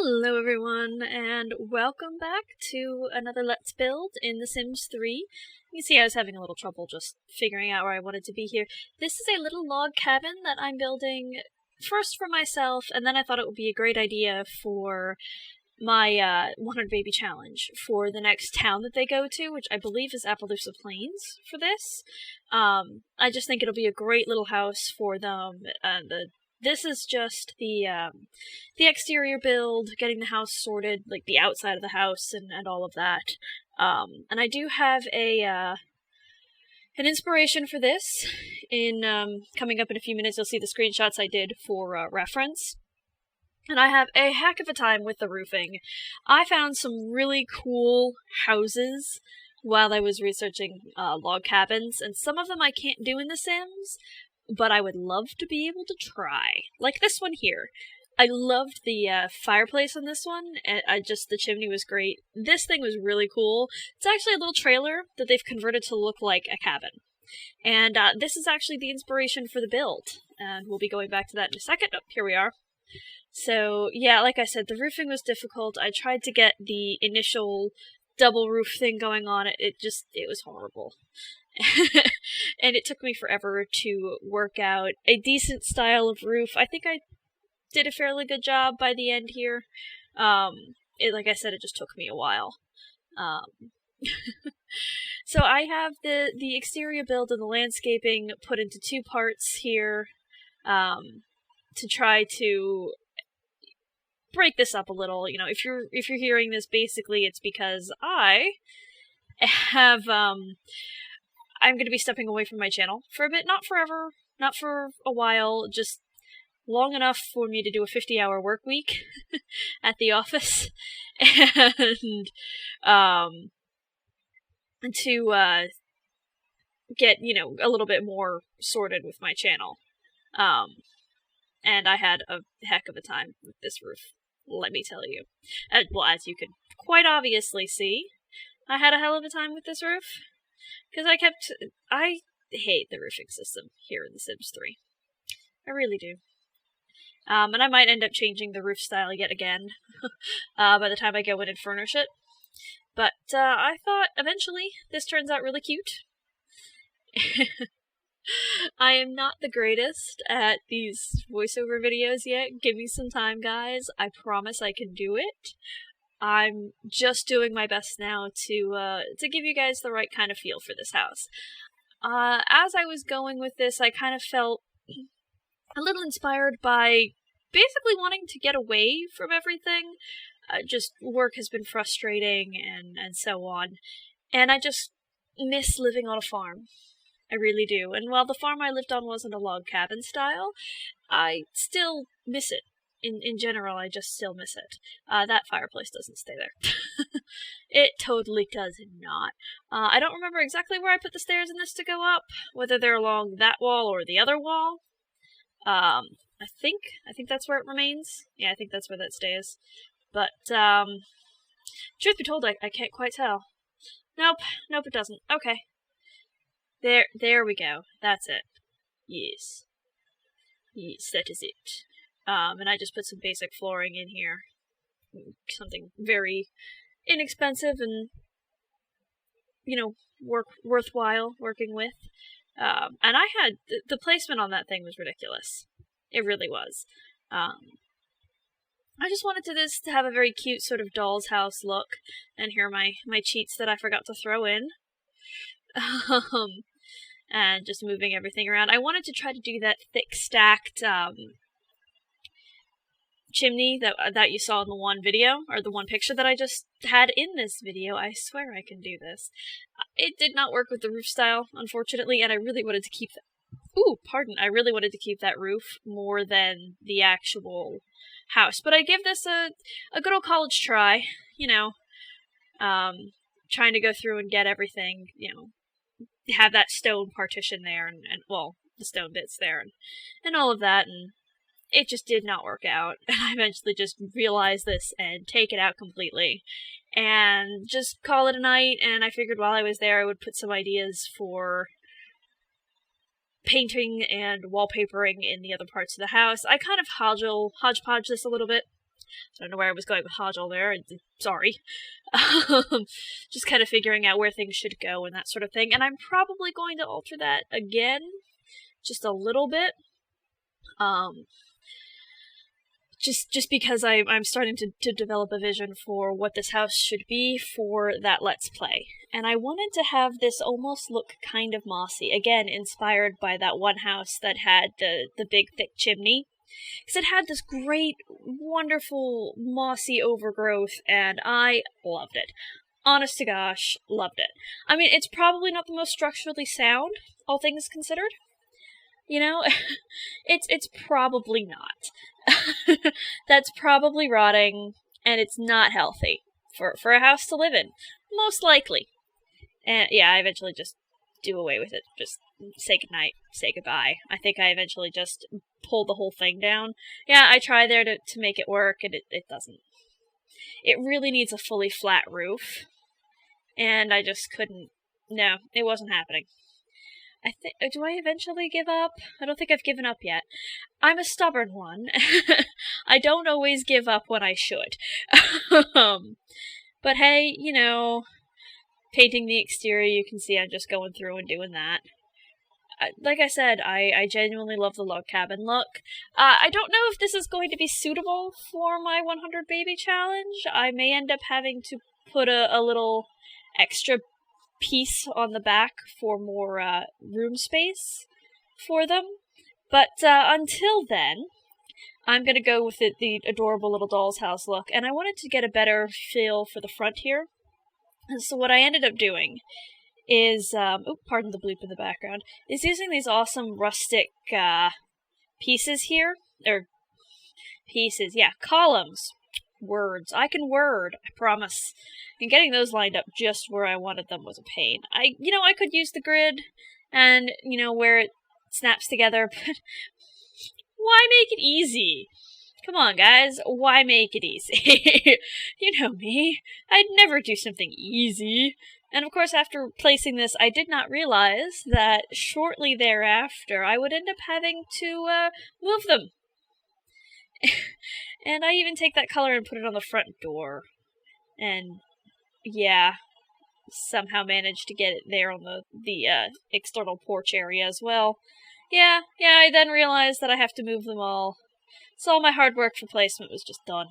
Hello everyone, and welcome back to another Let's Build in The Sims 3. You see I was having a little trouble just figuring out where I wanted to be here. This is a little log cabin that I'm building first for myself, and then I thought it would be a great idea for my 100 Baby Challenge for the next town that they go to, which I believe is Appaloosa Plains for this. I just think it'll be a great little house for them. This is just the exterior build, getting the house sorted, like the outside of the house and all of that. And I do have an inspiration for this in coming up in a few minutes. You'll see the screenshots I did for reference. And I have a heck of a time with the roofing. I found some really cool houses while I was researching log cabins, and some of them I can't do in The Sims, but I would love to be able to try. Like this one here. I loved the fireplace on this one, and the chimney was great. This thing was really cool. It's actually a little trailer that they've converted to look like a cabin. And this is actually the inspiration for the build. And we'll be going back to that in a second. Oh, here we are. So, yeah, like I said, the roofing was difficult. I tried to get the initial double roof thing going on. It was horrible. And it took me forever to work out a decent style of roof. I think I did a fairly good job by the end here. Like I said, it just took me a while. So I have the exterior build and the landscaping put into two parts here, to try to break this up a little. You know, if you're hearing this, basically it's because I have I'm going to be stepping away from my channel for a bit, not forever, not for a while, just long enough for me to do a 50-hour work week at the office, and to get, a little bit more sorted with my channel. And I had a heck of a time with this roof, let me tell you. Well, as you can quite obviously see, I had a hell of a time with this roof. Because I hate the roofing system here in The Sims 3. I really do. And I might end up changing the roof style yet again by the time I go in and furnish it. But I thought eventually this turns out really cute. I am not the greatest at these voiceover videos yet. Give me some time, guys. I promise I can do it. I'm just doing my best now to give you guys the right kind of feel for this house. As I was going with this, I kind of felt a little inspired by basically wanting to get away from everything. Just work has been frustrating and so on. And I just miss living on a farm. I really do. And while the farm I lived on wasn't a log cabin style, I still miss it. In general, I just still miss it. That fireplace doesn't stay there. It totally does not. I don't remember exactly where I put the stairs in this to go up, whether they're along that wall or the other wall. I think that's where it remains. Yeah, I think that's where that stays. But, truth be told, I can't quite tell. Nope, it doesn't. Okay. There we go. That's it. Yes, that is it. And I just put some basic flooring in here. Something very inexpensive and, worthwhile working with. And the placement on that thing was ridiculous. It really was. I just wanted this to have a very cute sort of doll's house look. And here are my cheats that I forgot to throw in. And just moving everything around. I wanted to try to do that thick stacked, chimney that you saw in the one video, or the one picture that I just had in this video. I swear I can do this. It did not work with the roof style, unfortunately, and I really wanted to keep I really wanted to keep that roof more than the actual house. But I give this a good old college try, trying to go through and get everything, have that stone partition there, and the stone bits there, and all of that, and it just did not work out. And I eventually just realized this and take it out completely and just call it a night. And I figured while I was there I would put some ideas for painting and wallpapering in the other parts of the house. I kind of hodgepodge this a little bit. I don't know where I was going with Hodgel there. Sorry. Just kind of figuring out where things should go and that sort of thing. And I'm probably going to alter that again, just a little bit. Just because I'm starting to develop a vision for what this house should be for that Let's Play. And I wanted to have this almost look kind of mossy, again, inspired by that one house that had the big thick chimney. Because it had this great, wonderful, mossy overgrowth, and I loved it. Honest to gosh, loved it. I mean, it's probably not the most structurally sound, all things considered. You know? it's probably not. That's probably rotting, and it's not healthy for a house to live in. Most likely. And yeah, I eventually just do away with it. Just say goodnight, say goodbye. I think I eventually just pulled the whole thing down. Yeah, I tried there to make it work, and it doesn't. It really needs a fully flat roof, and I just couldn't. No, it wasn't happening. Do I eventually give up? I don't think I've given up yet. I'm a stubborn one. I don't always give up when I should. But hey, you know, painting the exterior, you can see I'm just going through and doing that. Like I said, I genuinely love the log cabin look. I don't know if this is going to be suitable for my 100 baby challenge. I may end up having to put a little extra piece on the back for more room space for them. But until then, I'm going to go with the adorable little doll's house look, and I wanted to get a better feel for the front here. And so what I ended up doing is, pardon the bloop in the background, is using these awesome rustic pieces here, or pieces, yeah, columns. Words. I can word, I promise. And getting those lined up just where I wanted them was a pain. I could use the grid and, where it snaps together, but why make it easy? Come on, guys, why make it easy? You know me, I'd never do something easy. And of course, after placing this, I did not realize that shortly thereafter, I would end up having to move them. And I even take that color and put it on the front door. And, yeah, somehow managed to get it there on the external porch area as well. Yeah, I then realized that I have to move them all. So all my hard work for placement was just done.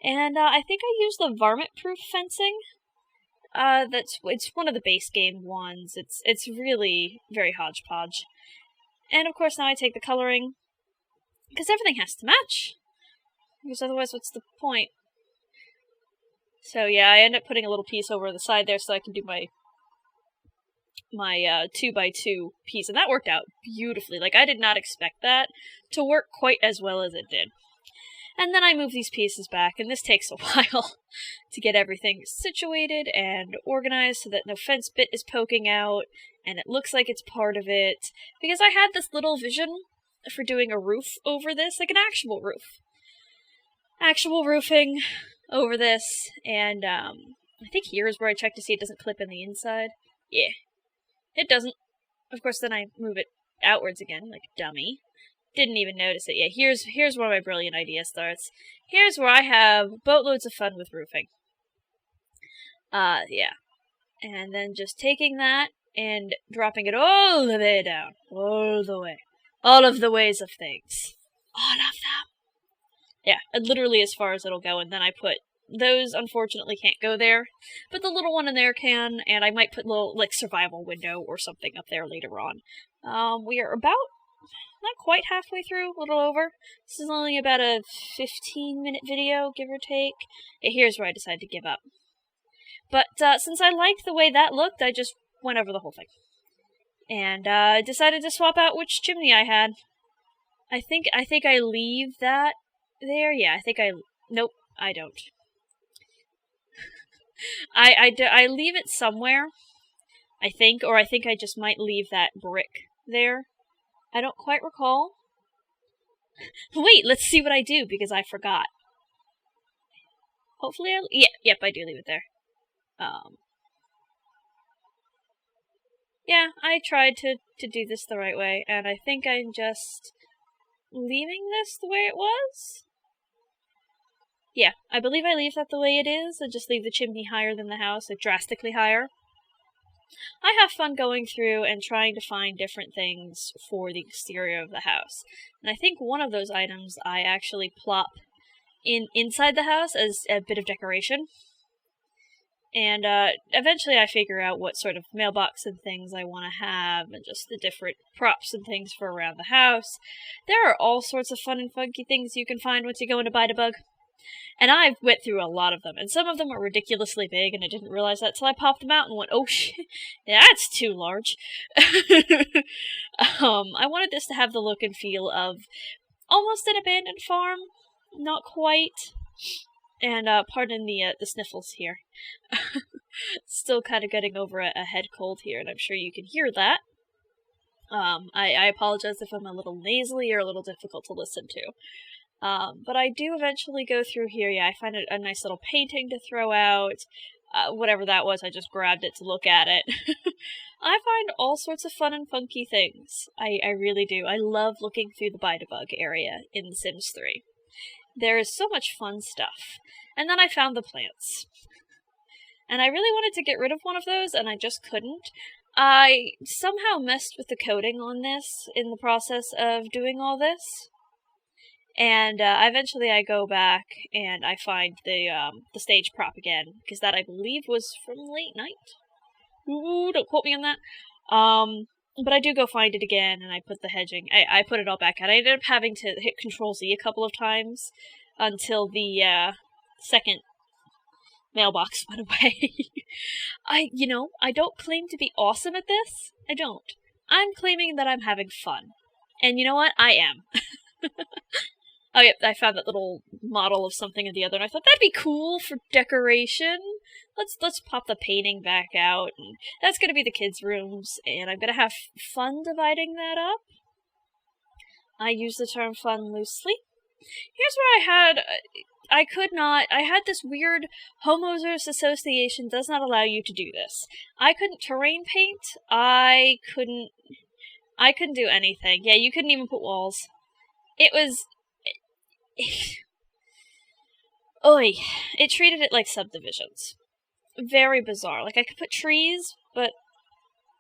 And I think I used the varmint-proof fencing. It's one of the base game ones. It's really very hodgepodge. And of course now I take the coloring, because everything has to match. Because otherwise, what's the point? So yeah, I end up putting a little piece over the side there so I can do my 2x2 piece, and that worked out beautifully. Like, I did not expect that to work quite as well as it did. And then I move these pieces back, and this takes a while to get everything situated and organized so that no fence bit is poking out, and it looks like it's part of it. Because I had this little vision for doing a roof over this, like an actual roof. Actual roofing over this, and I think here is where I check to see it doesn't clip in the inside. Yeah, it doesn't. Of course, then I move it outwards again, like a dummy. Didn't even notice it. Yeah, here's where my brilliant idea starts. Here's where I have boatloads of fun with roofing. Yeah. And then just taking that and dropping it all the way down. All the way. All of the ways of things. All of them. Yeah, literally as far as it'll go, and then I put those, unfortunately, can't go there, but the little one in there can, and I might put a little, like, survival window or something up there later on. We are about, not quite halfway through, a little over. This is only about a 15-minute video, give or take. Yeah, here's where I decided to give up. But, since I liked the way that looked, I just went over the whole thing. And, decided to swap out which chimney I had. I think I leave that there. Yeah, nope, I don't. I leave it somewhere, I think, or I think I just might leave that brick there. I don't quite recall. Wait, let's see what I do, because I forgot. Hopefully yep, I do leave it there. Yeah, I tried to do this the right way, and I think I'm just leaving this the way it was. Yeah, I believe I leave that the way it is, and just leave the chimney higher than the house, like drastically higher. I have fun going through and trying to find different things for the exterior of the house. And I think one of those items I actually plop inside the house as a bit of decoration. And eventually I figure out what sort of mailbox and things I want to have, and just the different props and things for around the house. There are all sorts of fun and funky things you can find once you go into Buy-to-Bug. And I went through a lot of them, and some of them are ridiculously big, and I didn't realize that till I popped them out and went, oh shit, that's too large. I wanted this to have the look and feel of almost an abandoned farm, not quite. And pardon the sniffles here. Still kind of getting over a head cold here, and I'm sure you can hear that. I apologize if I'm a little nasally or a little difficult to listen to. But I do eventually go through here. Yeah, I find a nice little painting to throw out. Whatever that was, I just grabbed it to look at it. I find all sorts of fun and funky things. I really do. I love looking through the Buy-to-Bug area in The Sims 3. There is so much fun stuff. And then I found the plants. And I really wanted to get rid of one of those, and I just couldn't. I somehow messed with the coding on this in the process of doing all this. And eventually I go back and I find the stage prop again, because that I believe was from Late Night. Ooh, don't quote me on that. But I do go find it again, and I put the hedging. I put it all back out. I ended up having to hit Control-Z a couple of times until the second mailbox went away. I don't claim to be awesome at this. I don't. I'm claiming that I'm having fun. And you know what? I am. Oh yeah, I found that little model of something or the other, and I thought that'd be cool for decoration. Let's pop the painting back out, and that's gonna be the kids' rooms, and I'm gonna have fun dividing that up. I use the term fun loosely. Here's where I had this weird homeowners association does not allow you to do this. I couldn't terrain paint. I couldn't do anything. Yeah, you couldn't even put walls. It was Oi, it treated it like subdivisions. Very bizarre. Like, I could put trees, but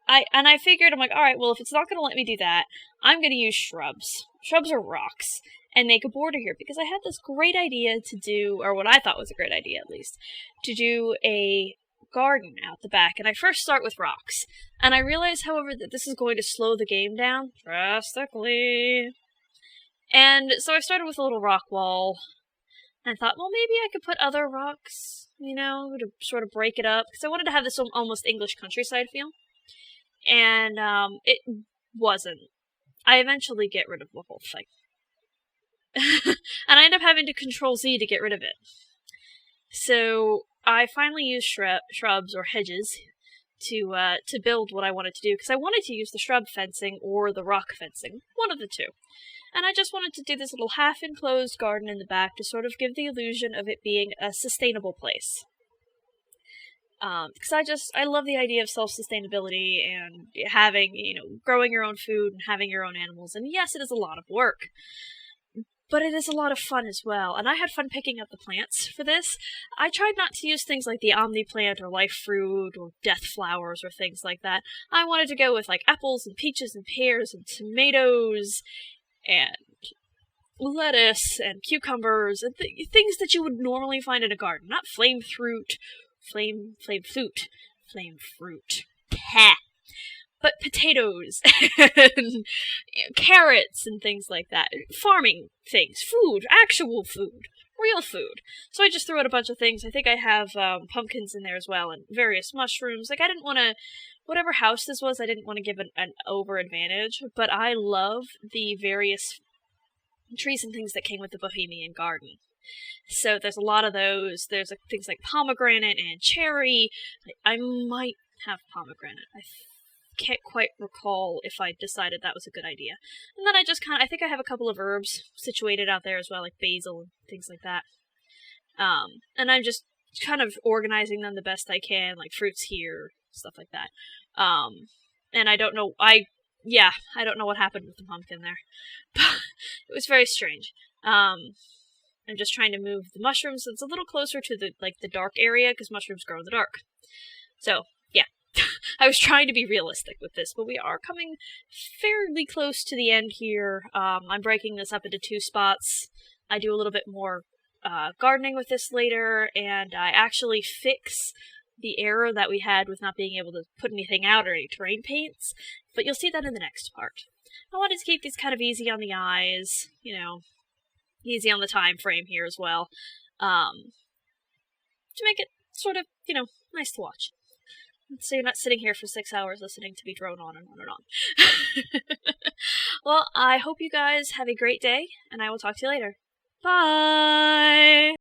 I figured, I'm like, alright, well, if it's not gonna let me do that, I'm gonna use shrubs. Shrubs or rocks. And make a border here, because I had this great idea to do, or what I thought was a great idea at least, to do a garden out the back, and I first start with rocks. And I realize, however, that this is going to slow the game down drastically. And so I started with a little rock wall, and thought, well, maybe I could put other rocks, to sort of break it up, because I wanted to have this almost English countryside feel. And it wasn't. I eventually get rid of the whole thing. And I end up having to Control-Z to get rid of it. So I finally used shrubs or hedges to build what I wanted to do, because I wanted to use the shrub fencing or the rock fencing, one of the two. And I just wanted to do this little half-enclosed garden in the back to sort of give the illusion of it being a sustainable place. Because I love the idea of self-sustainability and having, growing your own food and having your own animals. And yes, it is a lot of work, but it is a lot of fun as well. And I had fun picking up the plants for this. I tried not to use things like the Omni plant or life fruit or death flowers or things like that. I wanted to go with like apples and peaches and pears and tomatoes and lettuce and cucumbers and things that you would normally find in a garden. Not flame fruit. But potatoes and carrots and things like that. Farming things. Food. Actual food. Real food. So I just threw out a bunch of things. I think I have pumpkins in there as well and various mushrooms. Like, I didn't want to... Whatever house this was, I didn't want to give an over advantage, but I love the various trees and things that came with the Bohemian Garden. So there's a lot of those. There's things like pomegranate and cherry. I might have pomegranate. I can't quite recall if I decided that was a good idea. And then I think I have a couple of herbs situated out there as well, like basil and things like that. And I'm just kind of organizing them the best I can, like fruits here, stuff like that. And I don't know, I don't know what happened with the pumpkin there. It was very strange. I'm just trying to move the mushrooms so it's a little closer to the dark area, because mushrooms grow in the dark. So, yeah. I was trying to be realistic with this, but we are coming fairly close to the end here. I'm breaking this up into 2 spots. I do a little bit more gardening with this later, and I actually fix the error that we had with not being able to put anything out or any terrain paints, but you'll see that in the next part. I wanted to keep these kind of easy on the eyes, you know, easy on the time frame here as well, to make it sort of, you know, nice to watch. So you're not sitting here for 6 hours listening to me drone on and on and on. Well, I hope you guys have a great day, and I will talk to you later. Bye!